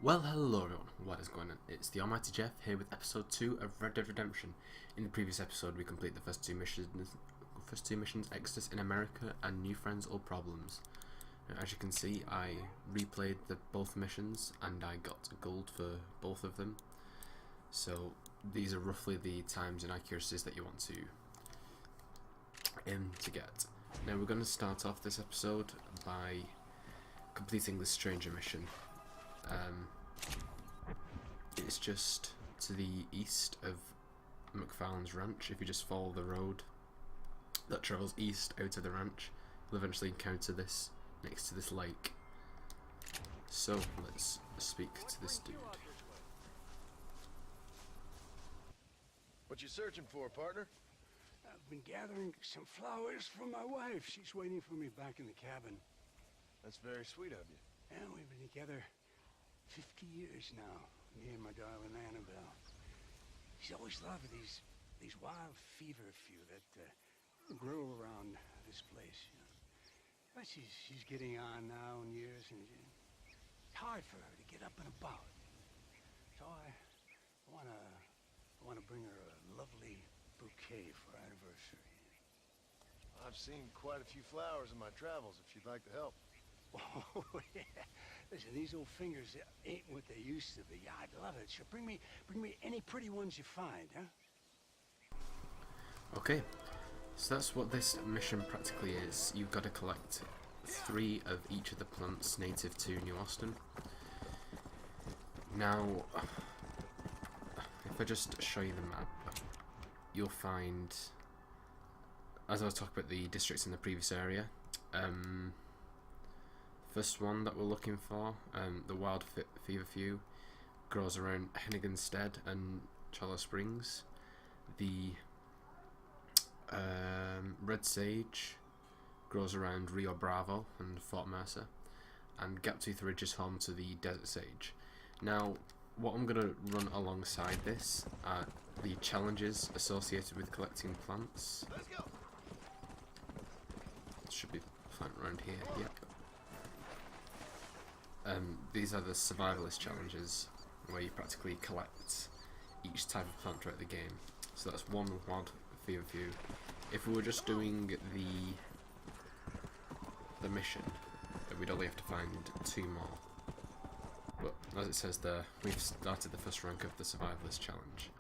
Well, hello everyone, what is going on? It's the almighty Geoff here with episode 2 of Red Dead Redemption. In the previous episode we completed the first two missions, Exodus in America and New Friends, Old Problems. Now, as you can see, I replayed both missions and I got gold for both of them. So these are roughly the times and accuracies that you want to get. Now we're going to start off this episode by completing the Stranger mission. It's just to the east of MacFarlane's ranch. If you just follow the road that travels east out of the ranch, you'll eventually encounter this next to this lake. So let's speak to this dude. What you searching for, partner? I've been gathering some flowers for my wife. She's waiting for me back in the cabin. That's very sweet of you. And we've been together 50 years now, me and my darling Annabelle. She's always loved these wild feverfew that grow around this place, you know. But she's getting on now in years, and it's hard for her to get up and about. So I wanna bring her a lovely bouquet for our anniversary. I've seen quite a few flowers in my travels, if you'd like to help. Oh, yeah. Listen, these old fingers ain't what they used to be. I'd love it. Sure, bring me any pretty ones you find, huh? Okay, so that's what this mission practically is. You've got to collect 3 of each of the plants native to New Austin. Now, if I just show you the map, you'll find, as I was talking about the districts in the previous area, first one that we're looking for, the wild feverfew, grows around Henniganstead and Charlotte Springs. The red sage grows around Rio Bravo and Fort Mercer, and Gaptooth Ridge is home to the desert sage. Now, what I'm going to run alongside this are the challenges associated with collecting plants. Let's go. Should be plant around here. Yep. These are the Survivalist challenges, where you practically collect each type of plant throughout the game. So that's one wild feverfew. If we were just doing the mission, we'd only have to find 2 more. But as it says there, we've started the first rank of the Survivalist challenge.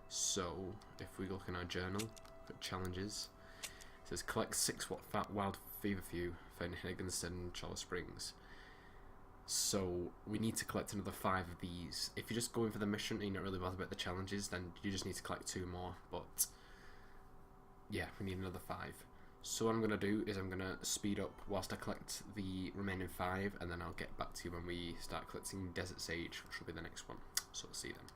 So if we look in our journal for challenges, it says collect 6 wild feverfew found in Henniganstead and Charlotte Springs. So we need to collect another 5 of these. If you're just going for the mission and you're not really bothered about the challenges, then you just need to collect 2 more. But yeah, we need another 5. So what I'm going to do is I'm going to speed up whilst I collect the remaining 5, and then I'll get back to you when we start collecting Desert Sage, which will be the next one. So we'll see you then.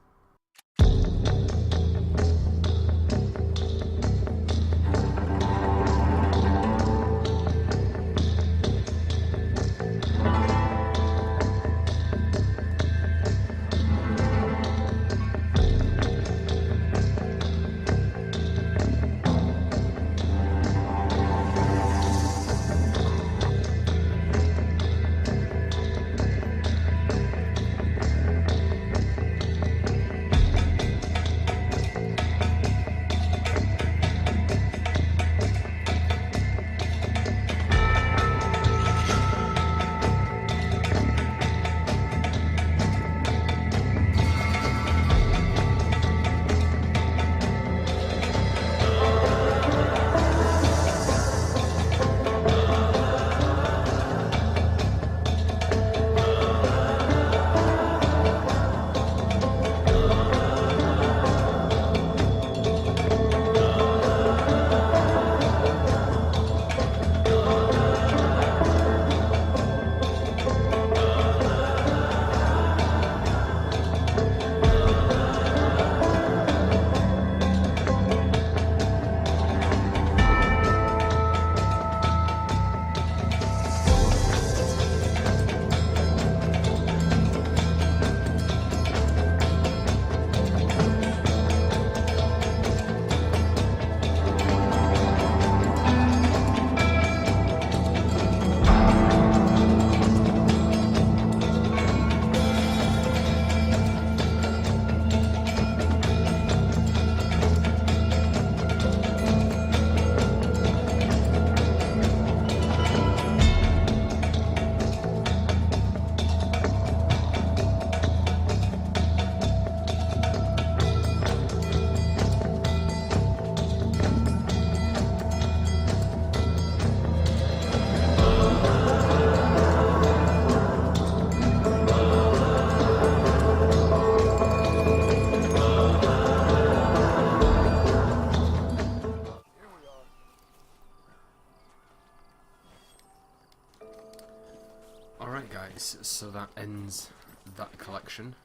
that collection,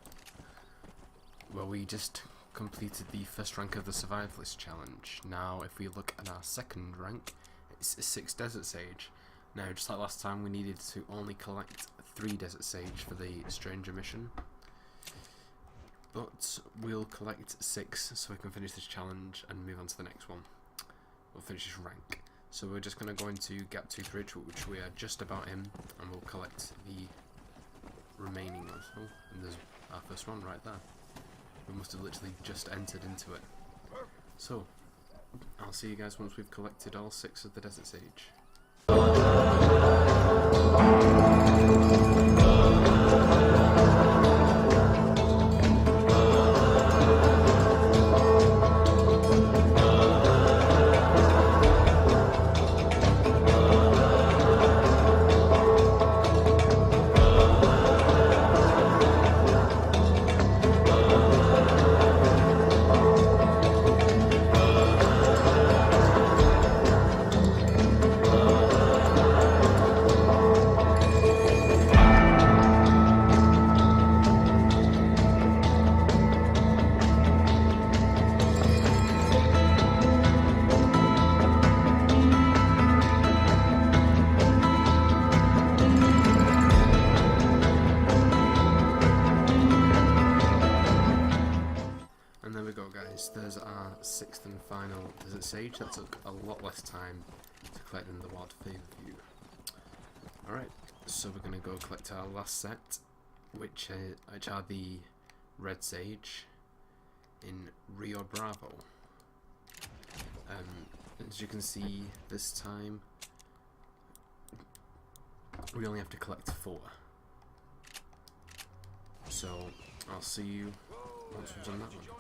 where we just completed the first rank of the Survivalist challenge. Now, if we look at our second rank, it's 6 Desert Sage. Now, just like last time, we needed to only collect 3 Desert Sage for the Stranger mission. But we'll collect 6 so we can finish this challenge and move on to the next one. We'll finish this rank. So we're just going to go into Gap Tooth Ridge, which we are just about in, and we'll collect the remaining ones. Oh, and there's our first one right there. We must have literally just entered into it. So, I'll see you guys once we've collected all 6 of the Desert Sage. There's our 6th and final Desert Sage. That took a lot less time to collect than the Wild View. Alright, so we're going to go collect our last set, which are the Red Sage in Rio Bravo. As you can see, this time we only have to collect 4. So I'll see you once we've done that one.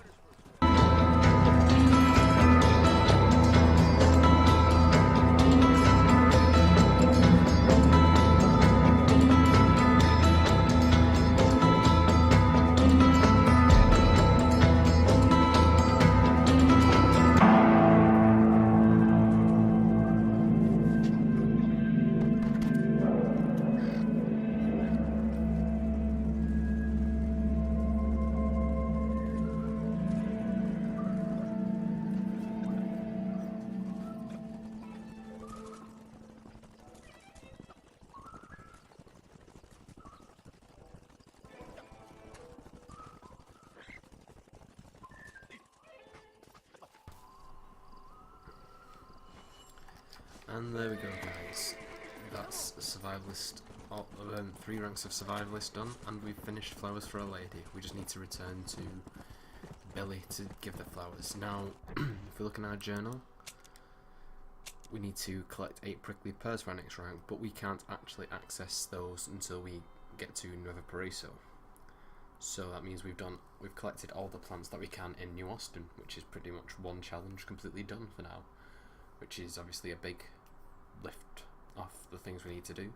And there we go, guys. That's Survivalist. 3 ranks of Survivalist done, and we've finished Flowers for a Lady. We just need to return to Billy to give the flowers. Now, if we look in our journal, we need to collect 8 prickly pears for our next rank, but we can't actually access those until we get to Nuevo Paraiso. So that means we've collected all the plants that we can in New Austin, which is pretty much one challenge completely done for now, which is obviously a big lift off the things we need to do.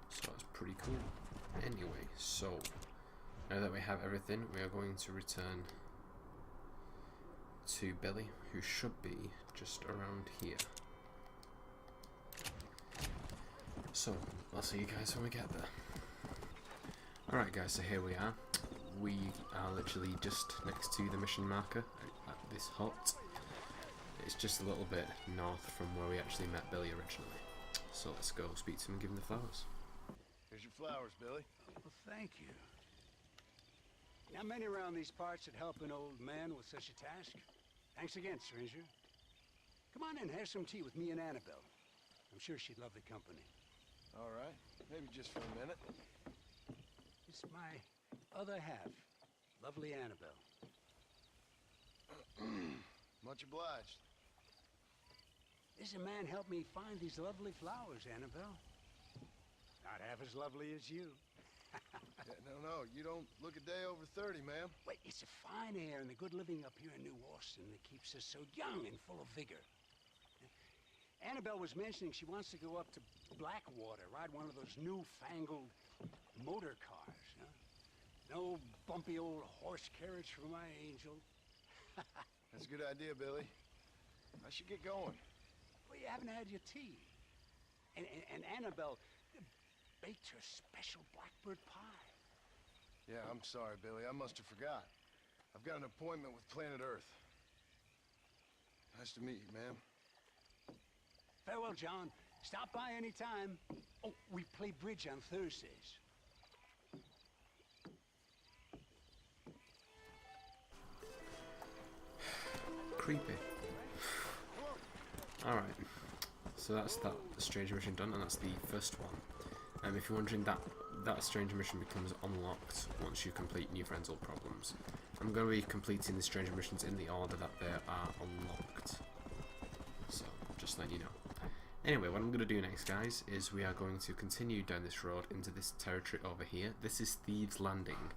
So that's pretty cool. Anyway, so now that we have everything, we are going to return to Billy, who should be just around here. So I'll see you guys when we get there. Alright guys, so here we are. We are literally just next to the mission marker at this hut. It's just a little bit north from where we actually met Billy originally. So let's go speak to him and give him the flowers. Here's your flowers, Billy. Well, thank you. Not many around these parts that help an old man with such a task. Thanks again, stranger. Come on in, have some tea with me and Annabelle. I'm sure she'd love the company. All right, maybe just for a minute. It's my other half, lovely Annabelle. Much obliged. This man helped me find these lovely flowers, Annabelle. Not half as lovely as you. Yeah, no, you don't look a day over 30, ma'am. Wait, it's the fine air and the good living up here in New Austin that keeps us so young and full of vigor. Annabelle was mentioning she wants to go up to Blackwater, ride one of those newfangled motor cars. Huh? No bumpy old horse carriage for my angel. That's a good idea, Billy. I should get going. Well, you haven't had your tea. And Annabelle baked her special blackbird pie. Yeah, I'm sorry, Billy. I must have forgot. I've got an appointment with Planet Earth. Nice to meet you, ma'am. Farewell, John. Stop by any time. Oh, we play bridge on Thursdays. Creepy. Alright, so that's that strange mission done, and that's the first one. If you're wondering, that strange mission becomes unlocked once you complete New Friends Old Problems. I'm going to be completing the strange missions in the order that they are unlocked. So, just letting you know. Anyway, what I'm going to do next, guys, is we are going to continue down this road into this territory over here. This is Thieves Landing.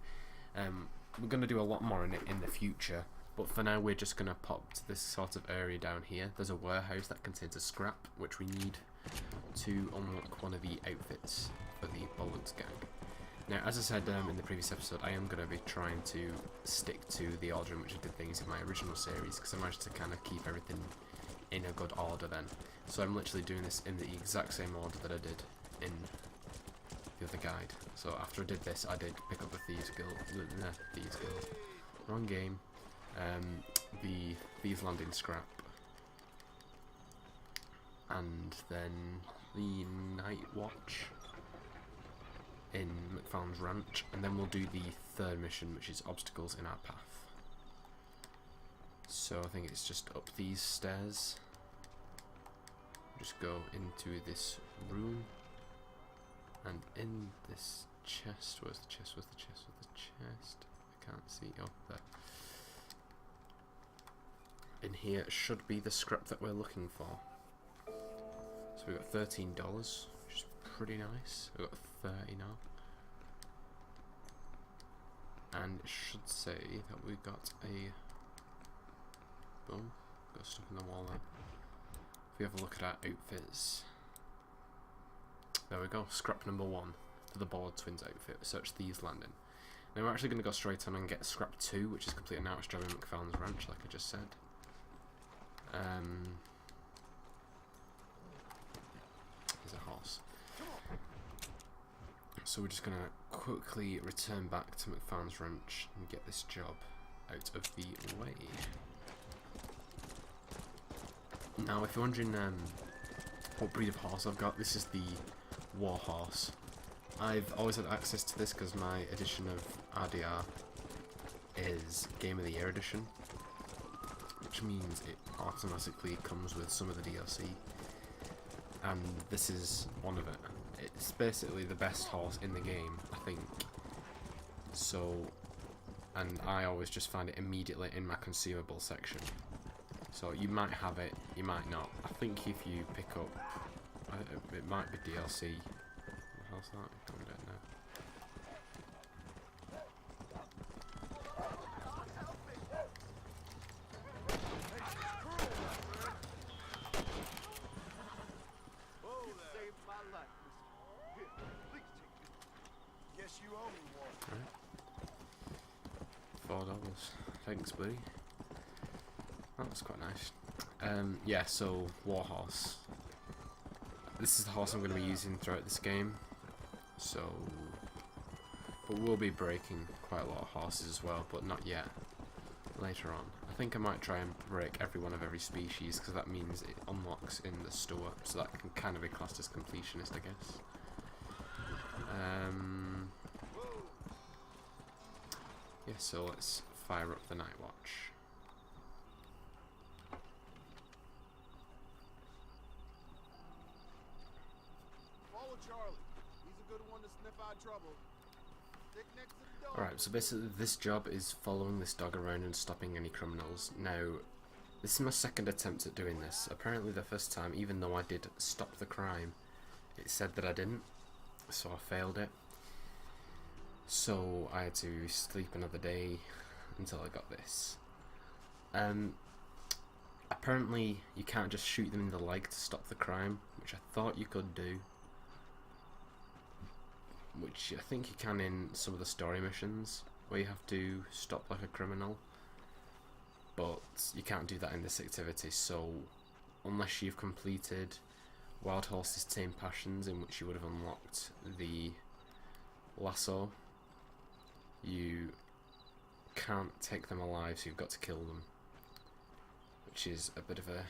We're going to do a lot more in it in the future, but for now we're just going to pop to this sort of area down here. There's a warehouse that contains a scrap, which we need to unlock one of the outfits for the Bollard gang. Now, as I said in the previous episode, I am going to be trying to stick to the order in which I did things in my original series, because I managed to kind of keep everything in a good order then. So I'm literally doing this in the exact same order that I did in the other guide. So after I did this, I did pick up the Thieves Guild. Wrong game. The Thieves Landing scrap. And then the Nightwatch in MacFarlane's ranch, and then we'll do the third mission, which is obstacles in our path. So I think it's just up these stairs. Just go into this room, and in this chest, where's the chest, where's the chest, where's the chest? I can't see, oh, there. In here should be the scrap that we're looking for. So we've got $13, which is pretty nice. We've got 30 now. And it should say that we got a... Boom. Got stuck in the wall there. If we have a look at our outfits. There we go. Scrap number 1 for the Bollard Twins outfit. Search Thieves Landing. Now we're actually going to go straight on and get scrap 2, which is complete a Nightwatch Job in MacFarlane's ranch, like I just said. There's a horse. So we're just going to quickly return back to MacFarlane's ranch and get this job out of the way. Now, if you're wondering what breed of horse I've got, this is the war horse. I've always had access to this because my edition of RDR is Game of the Year edition, which means it automatically comes with some of the DLC, and this is one of it. It's basically the best horse in the game, I think. So, and I always just find it immediately in my consumable section. So you might have it, you might not. I think if you pick up, it might be DLC. What the hell's that? I don't know. Guess you owe me one. Right. $4. Thanks, buddy. That was quite nice. Yeah, so Warhorse. This is the horse I'm going to be using throughout this game. So, but we'll be breaking quite a lot of horses as well, but not yet. Later on. I think I might try and break every one of every species, because that means it unlocks in the store, so that can kind of be classed as completionist, I guess. Yeah, so let's fire up the Nightwatch. Follow Charlie. He's a good one to sniff out trouble. Stick next to the dog. Alright, so basically this job is following this dog around and stopping any criminals. Now, this is my second attempt at doing this. Apparently the first time, even though I did stop the crime, it said that I didn't, so I failed it. So I had to sleep another day until I got this. Apparently you can't just shoot them in the leg to stop the crime, which I thought you could do. Which I think you can in some of the story missions, where you have to stop like a criminal. But you can't do that in this activity, so unless you've completed Wild Horses Tame Passions, in which you would have unlocked the lasso, you can't take them alive, so you've got to kill them. Which is a bit of a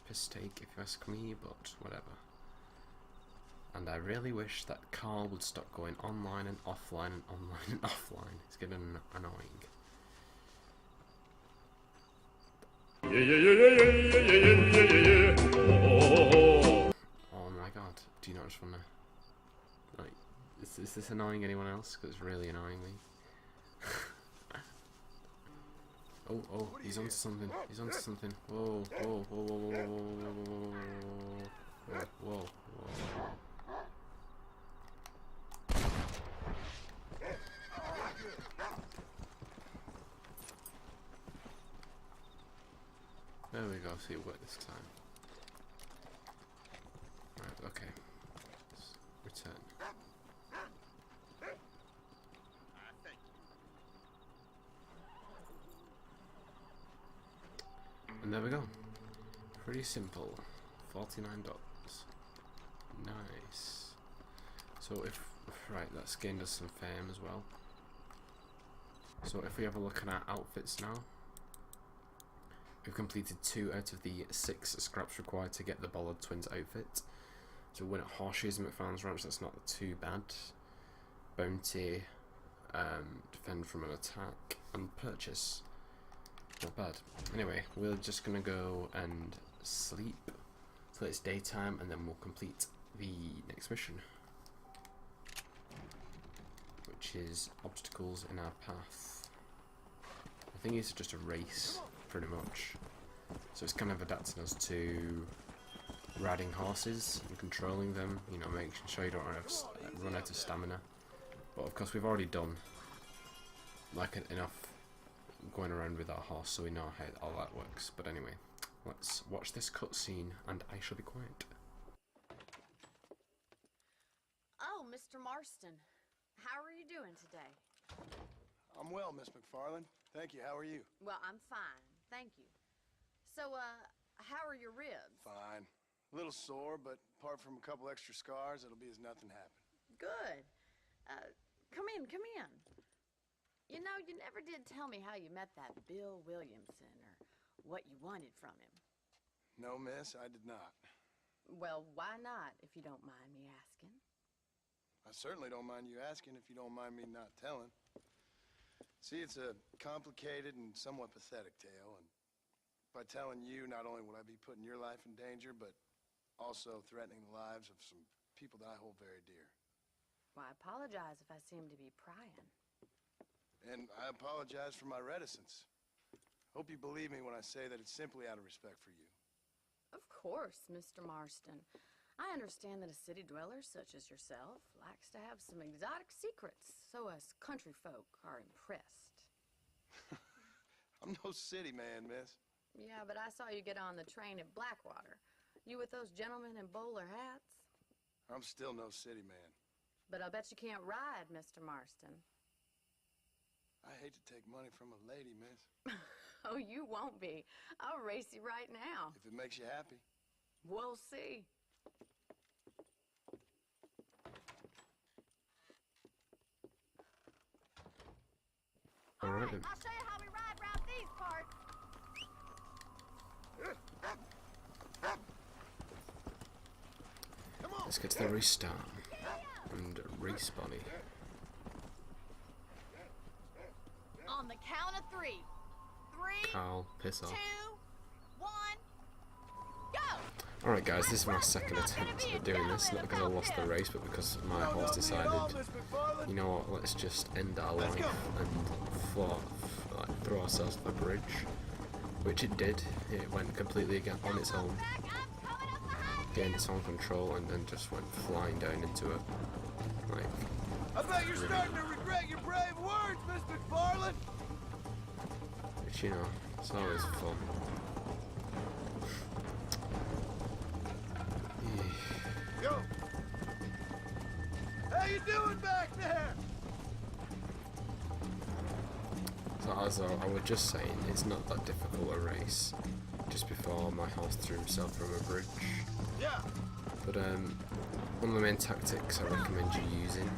mistake if you ask me, but whatever. And I really wish that Carl would stop going online and offline and online and offline. It's getting annoying. Oh my god, do you not just wanna... Like, is this annoying anyone else? Because it's really annoying me. Oh, he's onto something. He's onto something. Whoa, whoa, whoa, whoa, whoa, whoa, whoa, whoa. There we go, see it worked this time. Right, okay. Let's return. And there we go. Pretty simple. $49. Nice. So if... Right, that's gained us some fame as well. So if we have a look at our outfits now, we've completed 2 out of the 6 scraps required to get the Bollard Twins outfit. So win at Horseshoes and MacFarlane's Ranch, that's not too bad. Bounty, defend from an attack, and purchase. Not bad. Anyway, we're just gonna go and sleep till it's daytime, and then we'll complete the next mission, which is obstacles in our path. I think it's just a race, pretty much. So it's kind of adapting us to riding horses and controlling them, you know, making sure you don't run out of stamina. But of course we've already done like enough going around with our horse, so we know how all that works. But anyway, let's watch this cutscene and I shall be quiet. Oh, Mr. Marston, how are you doing today? I'm well, Miss MacFarlane. Thank you. How are you? Well, I'm fine, thank you. So, how are your ribs? Fine. A little sore, but apart from a couple extra scars, it'll be as nothing happened. Good. Come in, come in. You know, you never did tell me how you met that Bill Williamson, or what you wanted from him. No, miss, I did not. Well, why not, if you don't mind me asking? I certainly don't mind you asking if you don't mind me not telling. See, it's a complicated and somewhat pathetic tale, and by telling you, not only would I be putting your life in danger, but also threatening the lives of some people that I hold very dear. Well, I apologize if I seem to be prying. And I apologize for my reticence. Hope you believe me when I say that it's simply out of respect for you. Of course, Mr. Marston. I understand that a city dweller such as yourself likes to have some exotic secrets, so us country folk are impressed. I'm no city man, miss. Yeah, but I saw you get on the train at Blackwater. You with those gentlemen in bowler hats? I'm still no city man. But I bet you can't ride, Mr. Marston. I hate to take money from a lady, miss. Oh, you won't be. I'll race you right now. If it makes you happy. We'll see. All right then. I'll show you how we ride around these parts. Let's get to the restart and race Bonnie. On the count of 3. 3, Carl, piss 2, off. 1, go! Alright guys, this is my second attempt at doing this, not because I lost the race, but because my horse decided, you know what, let's just end our life and throw ourselves off the bridge. Which it did. It went completely again on its own, gained its own control, and then just went flying down into it. Like, I bet you're starting to regret your brave words, Miss MacFarlane. which, you know, it's always fun. Go. How you doing back there? So as I was just saying, it's not that difficult a race. Just before my horse threw himself from a bridge. Yeah. But one of the main tactics I recommend you using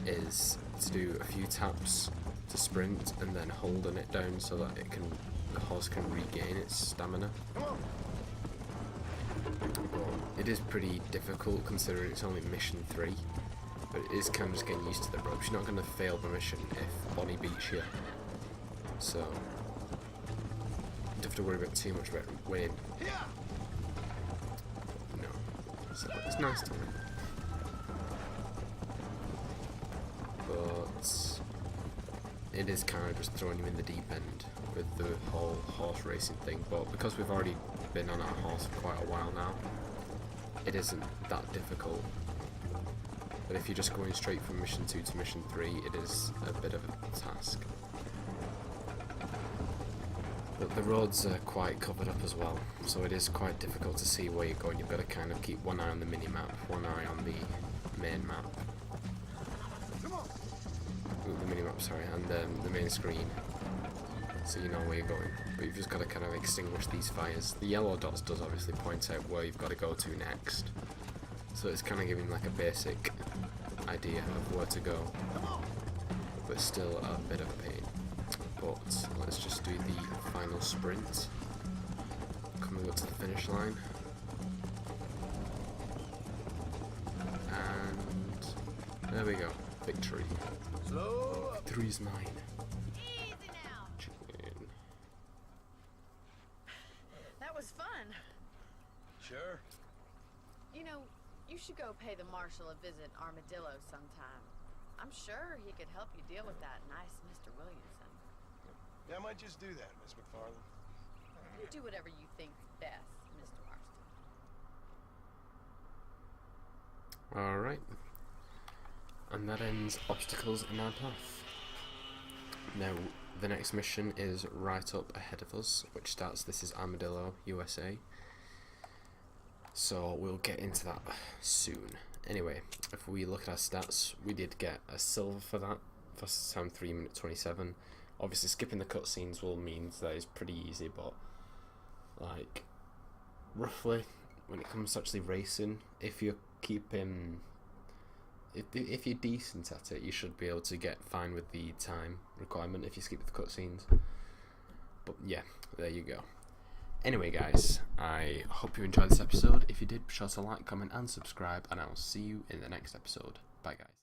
is to do a few taps to sprint and then holding it down so that the horse can regain its stamina. But it is pretty difficult considering it's only mission 3. But it is kind of just getting used to the ropes. You're not going to fail the mission if Bonnie beats you. So, you don't have to worry about too much about winning. No. So, it's nice to win. But it is kind of just throwing you in the deep end with the whole horse racing thing. But because we've already been on our horse for quite a while now, it isn't that difficult. But if you're just going straight from mission 2 to mission 3, it is a bit of a task. But the roads are quite covered up as well, so it is quite difficult to see where you're going. You've got to kind of keep one eye on the mini-map, one eye on the main map. Ooh, the mini-map, sorry, and the main screen, so you know where you're going. But you've just got to kind of extinguish these fires. The yellow dots does obviously point out where you've got to go to next. So it's kind of giving like a basic idea of where to go, but still a bit of a pain. But let's just do the final sprint, coming up to the finish line, and there we go, victory. Victory's mine. Easy now. That was fun. Sure. You know, you should go pay the marshal a visit in Armadillo sometime. I'm sure he could help you deal with that nice Mr. Williamson. Yeah, I might just do that, Miss MacFarlane. You do whatever you think's best, Mr. Marston. Alright. And that ends obstacles in our path. Now, the next mission is right up ahead of us, which starts, this is Armadillo, USA. So we'll get into that soon. Anyway, if we look at our stats, we did get a silver for that. First time 3 minute 27. Obviously skipping the cutscenes will mean that is pretty easy, but like roughly when it comes to actually racing, if you keep if you're decent at it, you should be able to get fine with the time requirement if you skip the cutscenes. But yeah, there you go. Anyway guys, I hope you enjoyed this episode. If you did, be sure to like, comment and subscribe, and I'll see you in the next episode. Bye guys.